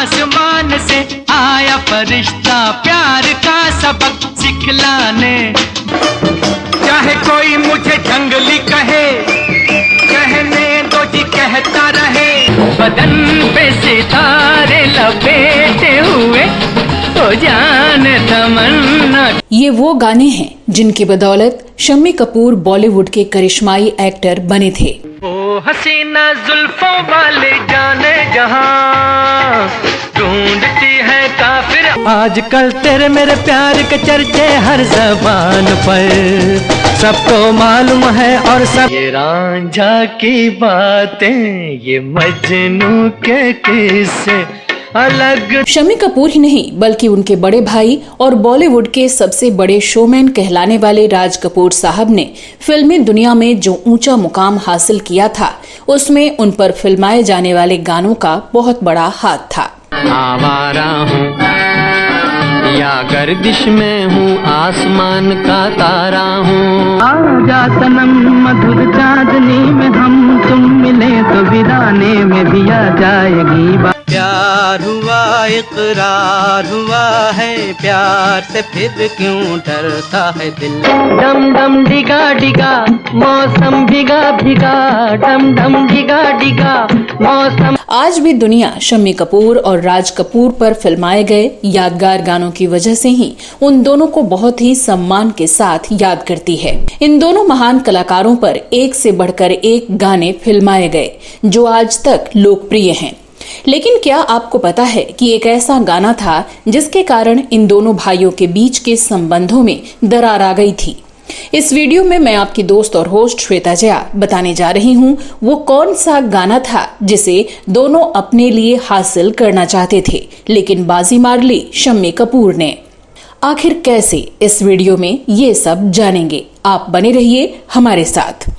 आसमान से आया फरिश्ता प्यार का सबक सिखलाने। चाहे कोई मुझे जंगली कहे, कहने दो जी कहता रहे। बदन पे सितारे लपेटे हुए तो जान तमन्ना। ये वो गाने हैं जिनकी बदौलत शम्मी कपूर बॉलीवुड के करिश्माई एक्टर बने थे। ओ हसीना जुल्फों वाले जाने जहां ढूंढती है काफिर। आजकल तेरे मेरे प्यार के चर्चे हर जबान पर, सबको मालूम है और सब ये रांझा की बातें, ये मजनू के किस्से अलग। शम्मी कपूर ही नहीं बल्कि उनके बड़े भाई और बॉलीवुड के सबसे बड़े शोमैन कहलाने वाले राज कपूर साहब ने फिल्मी दुनिया में जो ऊंचा मुकाम हासिल किया था, उसमें उन पर फिल्माए जाने वाले गानों का बहुत बड़ा हाथ था। आवारा हूँ या गर्दिश में हूँ, आसमान का तारा हूँ। आजा सनम मधुर चांदनी में हम तुम मिले तो वीराने में भी आ जाएगी। प्यार हुआ इकरार हुआ है, प्यार से फिर क्यों डरता है दिल। डम डम डिगा डिगा मौसम भिगा भिगा, डम डम डिगा डिगा मौसम। आज भी दुनिया शम्मी कपूर और राज कपूर पर फिल्माए गए यादगार गानों की वजह से ही उन दोनों को बहुत ही सम्मान के साथ याद करती है। इन दोनों महान कलाकारों पर एक से बढ़कर एक गाने फिल्माए गए जो आज तक लोकप्रिय हैं। लेकिन क्या आपको पता है कि एक ऐसा गाना था जिसके कारण इन दोनों भाइयों के बीच के संबंधों में दरार आ गई थी। इस वीडियो में मैं आपकी दोस्त और होस्ट श्वेता जया बताने जा रही हूँ वो कौन सा गाना था जिसे दोनों अपने लिए हासिल करना चाहते थे, लेकिन बाजी मार ली शम्मी कपूर ने। आखिर कैसे, इस वीडियो में ये सब जानेंगे। आप बने रहिए हमारे साथ।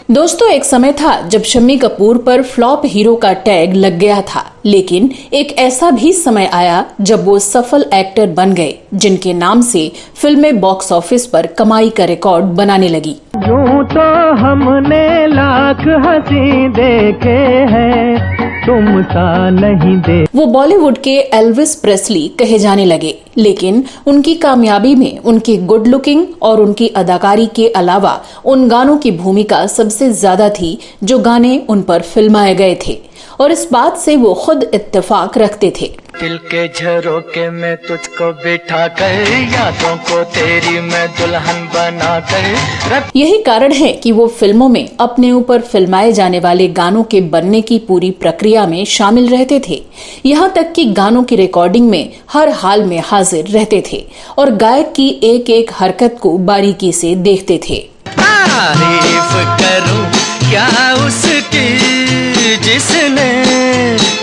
दोस्तों, एक समय था जब शम्मी कपूर पर फ्लॉप हीरो का टैग लग गया था, लेकिन एक ऐसा भी समय आया जब वो सफल एक्टर बन गए जिनके नाम से फिल्में बॉक्स ऑफिस पर कमाई का रिकॉर्ड बनाने लगी। यूं तो हमने लाख हंसी देखे हैं, तुम सा नहीं दे। वो बॉलीवुड के एल्विस प्रेस्ली कहे जाने लगे, लेकिन उनकी कामयाबी में उनकी गुड लुकिंग और उनकी अदाकारी के अलावा उन गानों की भूमिका सबसे ज्यादा थी जो गाने उन पर फिल्माए गए थे, और इस बात से वो खुद इत्तेफाक रखते थे। दिल के झरोके में तुझको बिठा कर, यादों को तेरी मैं दुल्हन बना कर। यही कारण है कि वो फिल्मों में अपने ऊपर फिल्माए जाने वाले गानों के बनने की पूरी प्रक्रिया में शामिल रहते थे। यहाँ तक कि गानों की रिकॉर्डिंग में हर हाल में हाजिर रहते थे और गायक की एक एक हरकत को बारीकी से देखते थे। तारीफ करूं क्या उसकी जिसने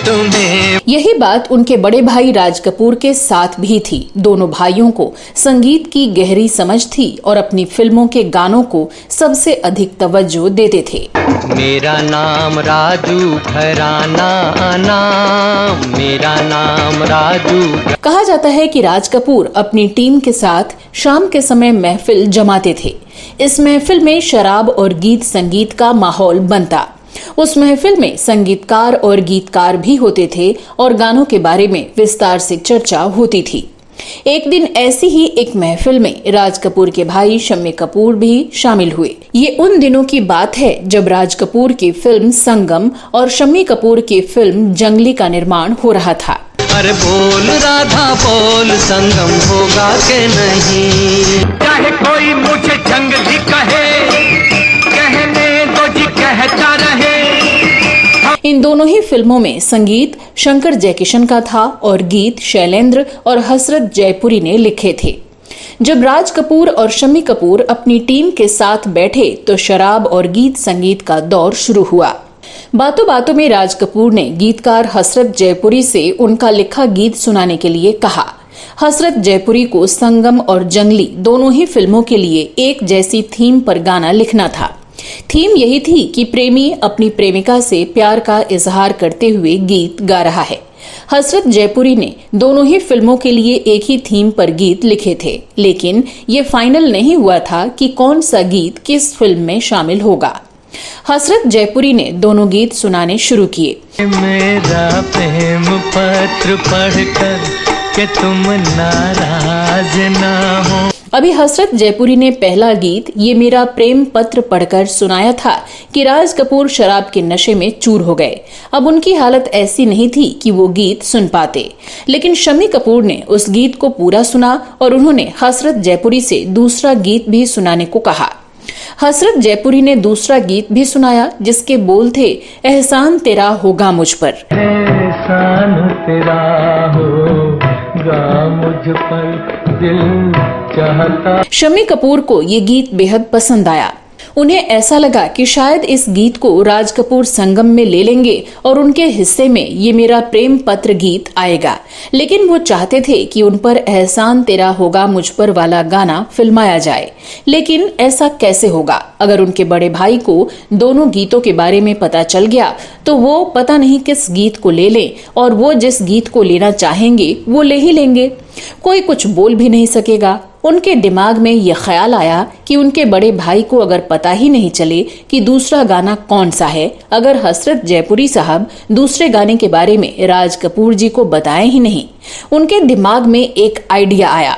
तुम्हें। यही बात उनके बड़े भाई राज कपूर के साथ भी थी। दोनों भाइयों को संगीत की गहरी समझ थी और अपनी फिल्मों के गानों को सबसे अधिक तवज्जो देते थे। मेरा नाम राजू घराना नाम, मेरा नाम राजू। कहा जाता है कि राज कपूर अपनी टीम के साथ शाम के समय महफिल जमाते थे। इस महफिल में शराब और गीत संगीत का माहौल बनता। उस महफिल में संगीतकार और गीतकार भी होते थे और गानों के बारे में विस्तार से चर्चा होती थी। एक दिन ऐसी ही एक महफिल में राज कपूर के भाई शम्मी कपूर भी शामिल हुए। ये उन दिनों की बात है जब राज कपूर की फिल्म संगम और शम्मी कपूर की फिल्म जंगली का निर्माण हो रहा था। अरे बोल राधा बोल, संगम होगा के नहीं। चाहे कोई मुझे जंगली कहे, कहने दो जी कहता रहे। इन दोनों ही फिल्मों में संगीत शंकर जयकिशन का था और गीत शैलेंद्र और हसरत जयपुरी ने लिखे थे। जब राज कपूर और शम्मी कपूर अपनी टीम के साथ बैठे तो शराब और गीत संगीत का दौर शुरू हुआ। बातों बातों में राज कपूर ने गीतकार हसरत जयपुरी से उनका लिखा गीत सुनाने के लिए कहा। हसरत जयपुरी को संगम और जंगली दोनों ही फिल्मों के लिए एक जैसी थीम पर गाना लिखना था। थीम यही थी कि प्रेमी अपनी प्रेमिका से प्यार का इजहार करते हुए गीत गा रहा है। हसरत जयपुरी ने दोनों ही फिल्मों के लिए एक ही थीम पर गीत लिखे थे, लेकिन ये फाइनल नहीं हुआ था कि कौन सा गीत किस फिल्म में शामिल होगा। हसरत जयपुरी ने दोनों गीत सुनाने शुरू किए। मेरा प्रेम पत्र पढ़कर कि तुम नाराज ना हो। अभी हसरत जयपुरी ने पहला गीत ये मेरा प्रेम पत्र पढ़कर सुनाया था कि राज कपूर शराब के नशे में चूर हो गए। अब उनकी हालत ऐसी नहीं थी कि वो गीत सुन पाते, लेकिन शम्मी कपूर ने उस गीत को पूरा सुना और उन्होंने हसरत जयपुरी से दूसरा गीत भी सुनाने को कहा। हसरत जयपुरी ने दूसरा गीत भी सुनाया जिसके बोल थे, एहसान तेरा होगा मुझ पर। एहसान तेरा होगा मुझ पर दिल चाहता। शम्मी कपूर को ये गीत बेहद पसंद आया। उन्हें ऐसा लगा कि शायद इस गीत को राज कपूर संगम में ले लेंगे और उनके हिस्से में ये मेरा प्रेम पत्र गीत आएगा, लेकिन वो चाहते थे कि उन पर एहसान तेरा होगा मुझ पर वाला गाना फिल्माया जाए। लेकिन ऐसा कैसे होगा? अगर उनके बड़े भाई को दोनों गीतों के बारे में पता चल गया तो वो पता नहीं किस गीत को ले लें, और वो जिस गीत को लेना चाहेंगे वो ले ही लेंगे। कोई कुछ बोल भी नहीं सकेगा। उनके दिमाग में यह ख्याल आया कि उनके बड़े भाई को अगर पता ही नहीं चले कि दूसरा गाना कौन सा है, अगर हसरत जयपुरी साहब दूसरे गाने के बारे में राज कपूर जी को बताएं ही नहीं, उनके दिमाग में एक आइडिया आया।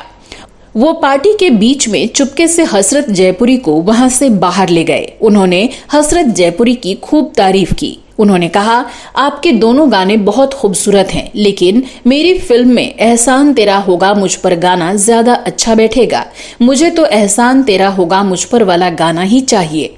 वो पार्टी के बीच में चुपके से हसरत जयपुरी को वहां से बाहर ले गए। उन्होंने हसरत जयपुरी की खूब तारीफ की। उन्होंने कहा, आपके दोनों गाने बहुत खूबसूरत हैं, लेकिन मेरी फिल्म में एहसान तेरा होगा मुझ पर गाना ज्यादा अच्छा बैठेगा। मुझे तो एहसान तेरा होगा मुझ पर वाला गाना ही चाहिए।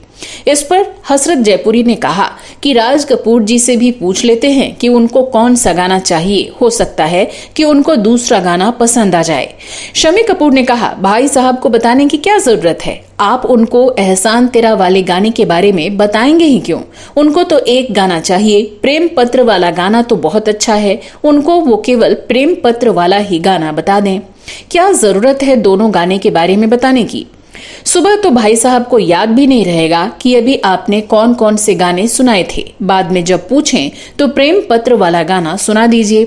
इस पर हसरत जयपुरी ने कहा कि राज कपूर जी से भी पूछ लेते हैं कि उनको कौन सा गाना चाहिए, हो सकता है कि उनको दूसरा गाना पसंद आ जाए। शम्मी कपूर ने कहा, भाई साहब को बताने की क्या जरूरत है, आप उनको एहसान तेरा वाले गाने के बारे में बताएंगे ही क्यों? उनको तो एक गाना चाहिए, प्रेम पत्र वाला गाना तो बहुत अच्छा है, उनको वो केवल प्रेम पत्र वाला ही गाना बता दें। क्या जरूरत है दोनों गाने के बारे में बताने की? सुबह तो भाई साहब को याद भी नहीं रहेगा कि अभी आपने कौन कौन से गाने सुनाए थे। बाद में जब पूछें तो प्रेम पत्र वाला गाना सुना दीजिए।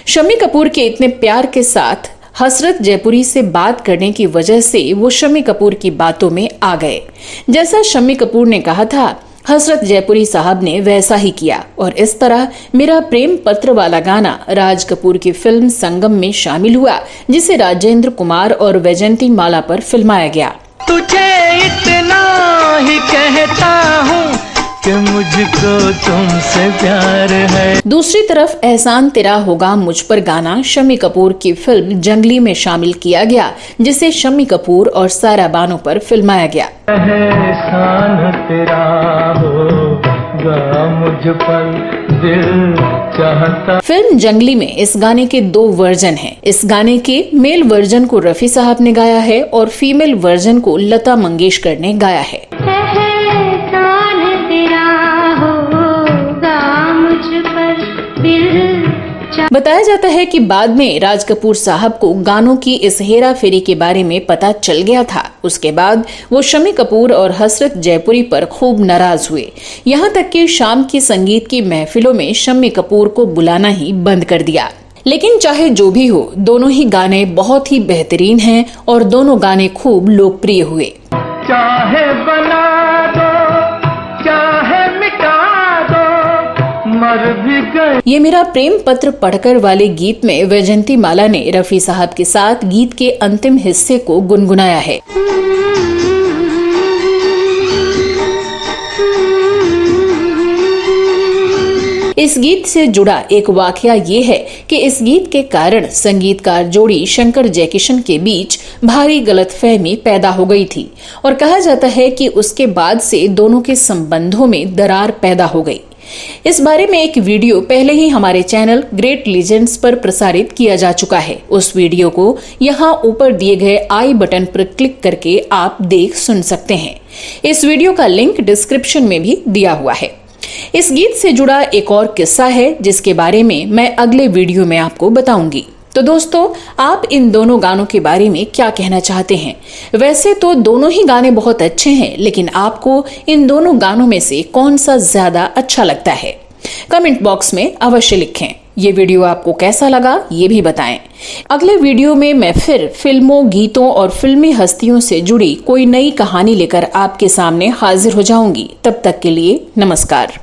शम्मी कपूर के इतने प्यार के साथ हसरत जयपुरी से बात करने की वजह से वो शम्मी कपूर की बातों में आ गए। जैसा शम्मी कपूर ने कहा था, हसरत जयपुरी साहब ने वैसा ही किया और इस तरह मेरा प्रेम पत्र वाला गाना राज कपूर की फिल्म संगम में शामिल हुआ, जिसे राजेंद्र कुमार और वैजयंती माला पर फिल्माया गया। तुझे इतना ही कहता हूँ कि मुझको तुमसे प्यार है। दूसरी तरफ एहसान तेरा होगा मुझ पर गाना शम्मी कपूर की फिल्म जंगली में शामिल किया गया, जिसे शम्मी कपूर और सारा बानो पर फिल्माया गया। एहसान तेरा होगा मुझ पर दिल चाहता। फिल्म जंगली में इस गाने के 2 वर्जन हैं। इस गाने के मेल वर्जन को रफी साहब ने गाया है और फीमेल वर्जन को लता मंगेशकर ने गाया है। बताया जाता है कि बाद में राज कपूर साहब को गानों की इस हेरा फेरी के बारे में पता चल गया था। उसके बाद वो शम्मी कपूर और हसरत जयपुरी पर खूब नाराज हुए। यहाँ तक कि शाम की संगीत की महफिलों में शम्मी कपूर को बुलाना ही बंद कर दिया। लेकिन चाहे जो भी हो, दोनों ही गाने बहुत ही बेहतरीन हैं और दोनों गाने खूब लोकप्रिय हुए। चाहे बना दो, चाहे मिटा दो, मर भी गए। ये मेरा प्रेम पत्र पढ़कर वाले गीत में वैजयंती माला ने रफी साहब के साथ गीत के अंतिम हिस्से को गुनगुनाया है। इस गीत से जुड़ा एक वाकया ये है कि इस गीत के कारण संगीतकार जोड़ी शंकर जयकिशन के बीच भारी गलतफहमी पैदा हो गई थी और कहा जाता है कि उसके बाद से दोनों के संबंधों में दरार पैदा हो गई। इस बारे में एक वीडियो पहले ही हमारे चैनल ग्रेट लीजेंड्स पर प्रसारित किया जा चुका है। उस वीडियो को यहाँ ऊपर दिए गए आई बटन पर क्लिक करके आप देख सुन सकते हैं। इस वीडियो का लिंक डिस्क्रिप्शन में भी दिया हुआ है। इस गीत से जुड़ा एक और किस्सा है जिसके बारे में मैं अगले वीडियो में आपको बताऊंगी। तो दोस्तों, आप इन दोनों गानों के बारे में क्या कहना चाहते हैं? वैसे तो दोनों ही गाने बहुत अच्छे हैं, लेकिन आपको इन दोनों गानों में से कौन सा ज्यादा अच्छा लगता है? कमेंट बॉक्स में अवश्य लिखें। ये वीडियो आपको कैसा लगा ये भी बताएं। अगले वीडियो में मैं फिर फिल्मों, गीतों और फिल्मी हस्तियों से जुड़ी कोई नई कहानी लेकर आपके सामने हाजिर हो जाऊंगी। तब तक के लिए नमस्कार।